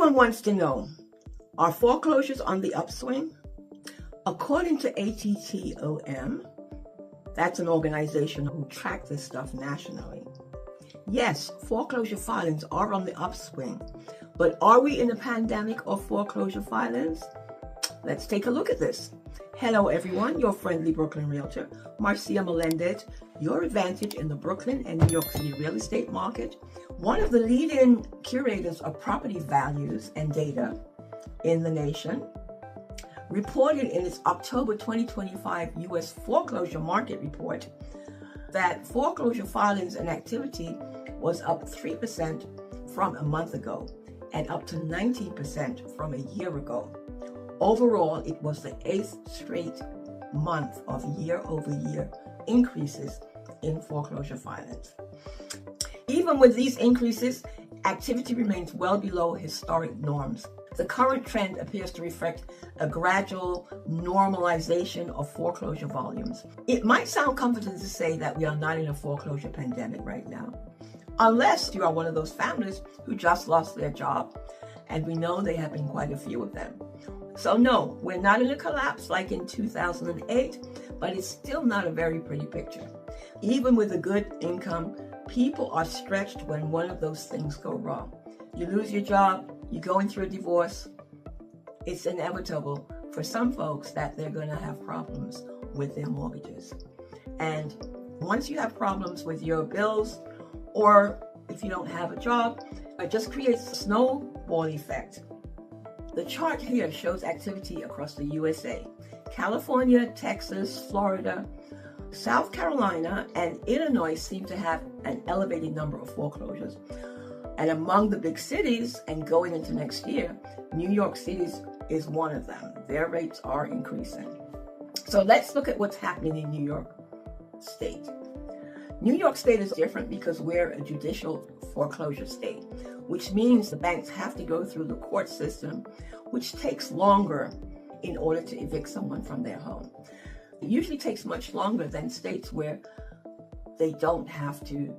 Everyone wants to know, are foreclosures on the upswing? According to ATTOM, that's an organization who tracks this stuff nationally. Yes, foreclosure filings are on the upswing, but are we in a pandemic of foreclosure filings? Let's take a look at this. Hello everyone, your friendly Brooklyn realtor, Marcia Melendez, your advantage in the Brooklyn and New York City real estate market, one of the leading curators of property values and data in the nation, reported in its October 2025 U.S. foreclosure market report that foreclosure filings and activity was up 3% from a month ago and up to 19% from a year ago. Overall, it was the 8th straight month of year-over-year increases in foreclosure filings. Even with these increases, activity remains well below historic norms. The current trend appears to reflect a gradual normalization of foreclosure volumes. It might sound comforting to say that we are not in a foreclosure pandemic right now, unless you are one of those families who just lost their job, and we know there have been quite a few of them. So no, we're not in a collapse like in 2008, but it's still not a very pretty picture. Even with a good income, people are stretched when one of those things go wrong. You lose your job, you're going through a divorce. It's inevitable for some folks that they're going to have problems with their mortgages. And once you have problems with your bills, or if you don't have a job, it just creates a snowball effect. The chart here shows activity across the USA. California, Texas, Florida, South Carolina, and Illinois seem to have an elevated number of foreclosures. And among the big cities, and going into next year, New York City is one of them. Their rates are increasing. So let's look at what's happening in New York State. New York State is different because we're a judicial foreclosure state, which means the banks have to go through the court system, which takes longer in order to evict someone from their home. It usually takes much longer than states where they don't have to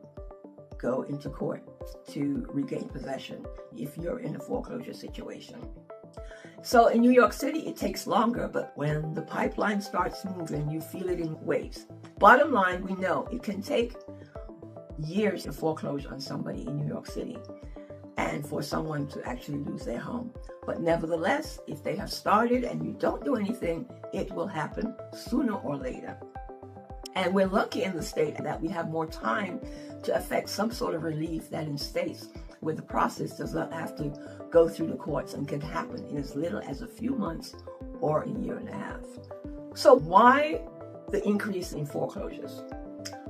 go into court to regain possession if you're in a foreclosure situation. So in New York City, it takes longer, but when the pipeline starts moving, you feel it in waves. Bottom line, we know it can take years to foreclose on somebody in New York City and for someone to actually lose their home. But nevertheless, if they have started and you don't do anything, it will happen sooner or later. And we're lucky in the state that we have more time to effect some sort of relief than in states where the process does not have to go through the courts and can happen in as little as a few months or a year and a half. So why the increase in foreclosures?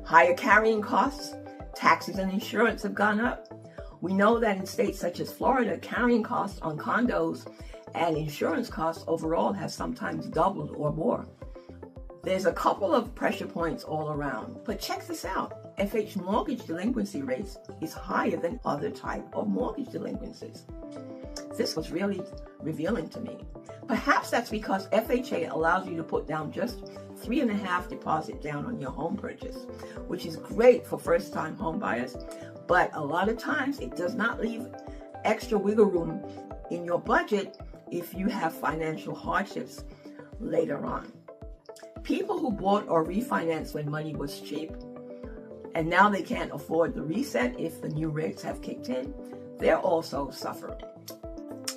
Higher carrying costs, taxes and insurance have gone up. We know that in states such as Florida, carrying costs on condos and insurance costs overall have sometimes doubled or more. There's a couple of pressure points all around, but check this out. FH mortgage delinquency rates is higher than other type of mortgage delinquencies. This was really revealing to me. Perhaps that's because FHA allows you to put down just 3.5% deposit down on your home purchase, which is great for first-time home buyers, but a lot of times it does not leave extra wiggle room in your budget if you have financial hardships later on. People who bought or refinanced when money was cheap, and now they can't afford the reset if the new rates have kicked in, they're also suffering.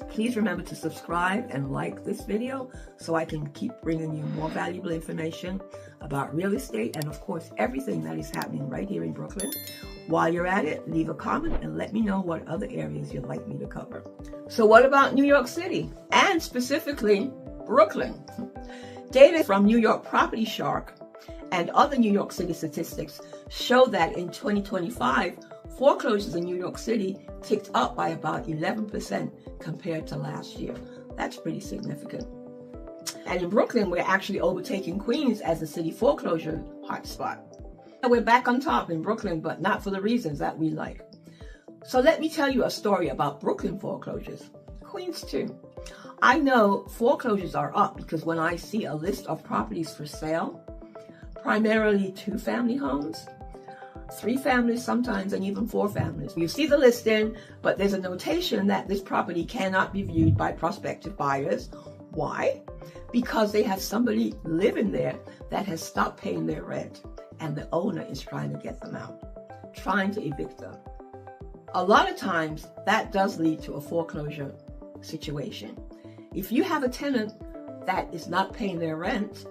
Please remember to subscribe and like this video so I can keep bringing you more valuable information about real estate and, of course, everything that is happening right here in Brooklyn. While you're at it, leave a comment and let me know what other areas you'd like me to cover. So what about New York City and specifically Brooklyn? Data from New York Property Shark and other New York City statistics show that in 2025, foreclosures in New York City ticked up by about 11% compared to last year. That's pretty significant. And in Brooklyn, we're actually overtaking Queens as the city foreclosure hotspot. And we're back on top in Brooklyn, but not for the reasons that we like. So let me tell you a story about Brooklyn foreclosures. Queens too. I know foreclosures are up because when I see a list of properties for sale, primarily two-family homes, 3 families sometimes, and even 4 families. You see the listing, but there's a notation that this property cannot be viewed by prospective buyers. Why? Because they have somebody living there that has stopped paying their rent, and the owner is trying to get them out, trying to evict them. A lot of times, that does lead to a foreclosure situation. If you have a tenant that is not paying their rent,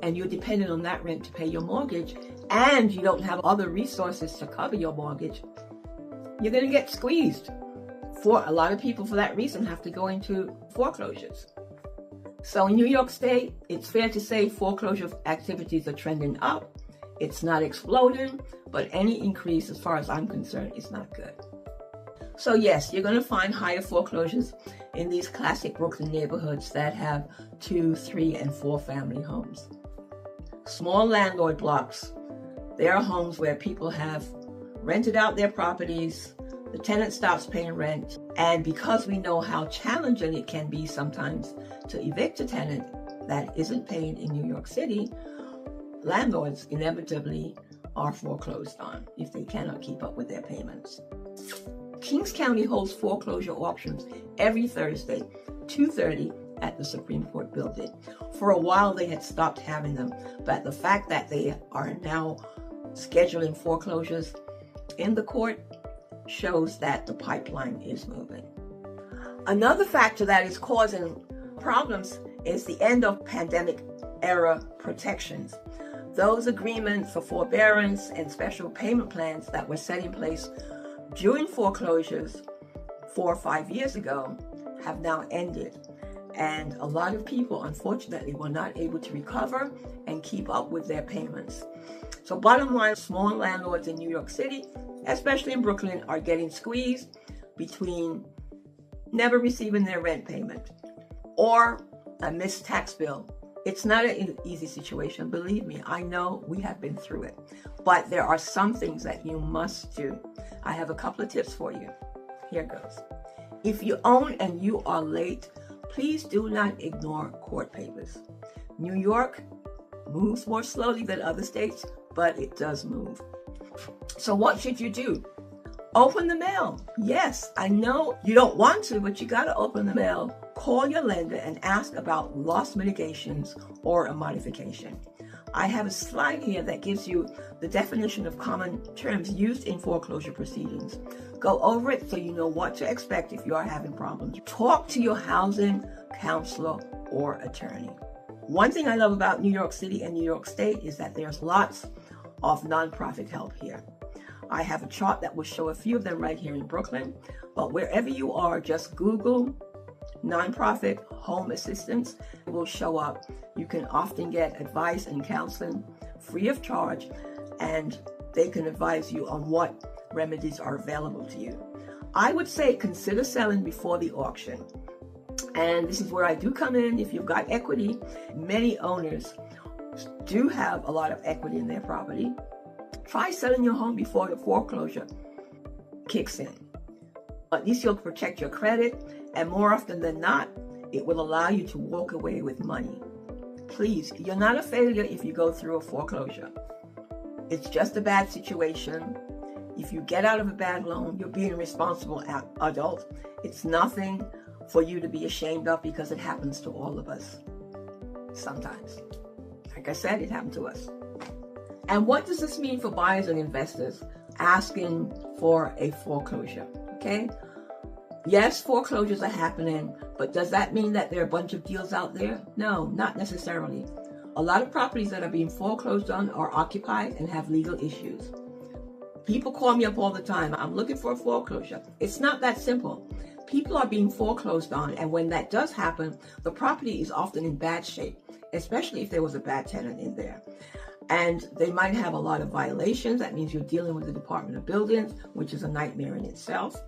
and you're dependent on that rent to pay your mortgage, and you don't have other resources to cover your mortgage, you're going to get squeezed. For a lot of people, for that reason, have to go into foreclosures. So in New York State, it's fair to say foreclosure activities are trending up. It's not exploding, but any increase, as far as I'm concerned, is not good. So yes, you're going to find higher foreclosures in these classic Brooklyn neighborhoods that have 2, 3, and 4 family homes. Small landlord blocks. There are homes where people have rented out their properties, the tenant stops paying rent, and because we know how challenging it can be sometimes to evict a tenant that isn't paying in New York City, landlords inevitably are foreclosed on if they cannot keep up with their payments. Kings County holds foreclosure auctions every Thursday, 2:30 at the Supreme Court building. For a while they had stopped having them, but the fact that they are now scheduling foreclosures in the court shows that the pipeline is moving. Another factor that is causing problems is the end of pandemic era protections. Those agreements for forbearance and special payment plans that were set in place during foreclosures 4 or 5 years ago have now ended. And a lot of people, unfortunately, were not able to recover and keep up with their payments. So bottom line, small landlords in New York City, especially in Brooklyn, are getting squeezed between never receiving their rent payment or a missed tax bill. It's not an easy situation. Believe me, I know we have been through it. But there are some things that you must do. I have a couple of tips for you. Here goes. If you own and you are late, please do not ignore court papers. New York moves more slowly than other states, but it does move. So what should you do? Open the mail. Yes, I know you don't want to, but you got to open the mail. Call your lender and ask about loss mitigations or a modification. I have a slide here that gives you the definition of common terms used in foreclosure proceedings. Go over it so you know what to expect if you are having problems. Talk to your housing counselor or attorney. One thing I love about New York City and New York State is that there's lots of nonprofit help here. I have a chart that will show a few of them right here in Brooklyn, but wherever you are, just Google nonprofit home assistance. It will show up. You can often get advice and counseling free of charge, and they can advise you on what remedies are available to you. I would say consider selling before the auction. And this is where I do come in. If you've got equity, many owners do have a lot of equity in their property. Try selling your home before the foreclosure kicks in. At least you'll protect your credit, and more often than not, it will allow you to walk away with money. Please, you're not a failure if you go through a foreclosure. It's just a bad situation. If you get out of a bad loan, you're being a responsible adult. It's nothing for you to be ashamed of because it happens to all of us sometimes. Like I said, it happened to us. And what does this mean for buyers and investors asking for a foreclosure? Okay? Yes, foreclosures are happening, but does that mean that there are a bunch of deals out there? No, not necessarily. A lot of properties that are being foreclosed on are occupied and have legal issues. People call me up all the time. I'm looking for a foreclosure. It's not that simple. People are being foreclosed on, and when that does happen, the property is often in bad shape, especially if there was a bad tenant in there. And they might have a lot of violations. That means you're dealing with the Department of Buildings, which is a nightmare in itself.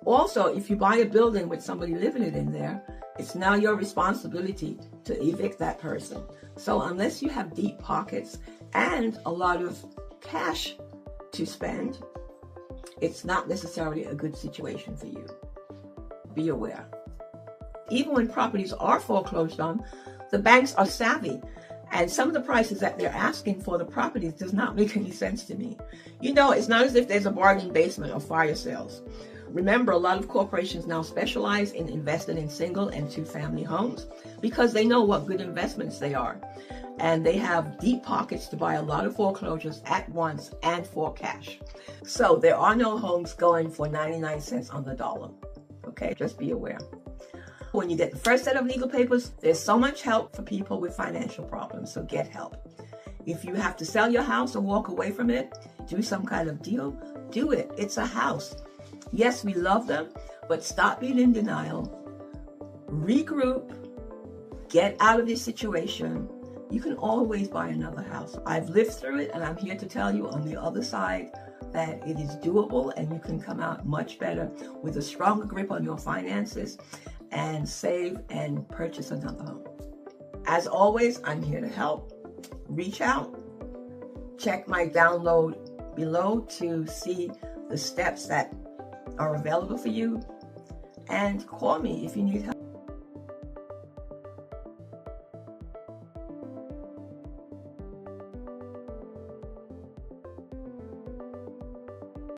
Also, if you buy a building with somebody living in there, it's now your responsibility to evict that person. So unless you have deep pockets and a lot of cash to spend, it's not necessarily a good situation for you. Be aware. Even when properties are foreclosed on, the banks are savvy And some of the prices that they're asking for the properties does not make any sense to me. You know, it's not as if there's a bargain basement or fire sales. Remember, a lot of corporations now specialize in investing in single and two-family homes because they know what good investments they are. And they have deep pockets to buy a lot of foreclosures at once and for cash. So there are no homes going for 99 cents on the dollar. Okay, just be aware. When you get the first set of legal papers, there's so much help for people with financial problems, so get help. If you have to sell your house or walk away from it, do some kind of deal, do it. It's a house. Yes, we love them, but stop being in denial. Regroup. Get out of this situation. You can always buy another house. I've lived through it, and I'm here to tell you on the other side that it is doable, and you can come out much better with a stronger grip on your finances and save and purchase another home. As always, I'm here to help. Reach out. Check my download below to see the steps that are available for you, and call me if you need help.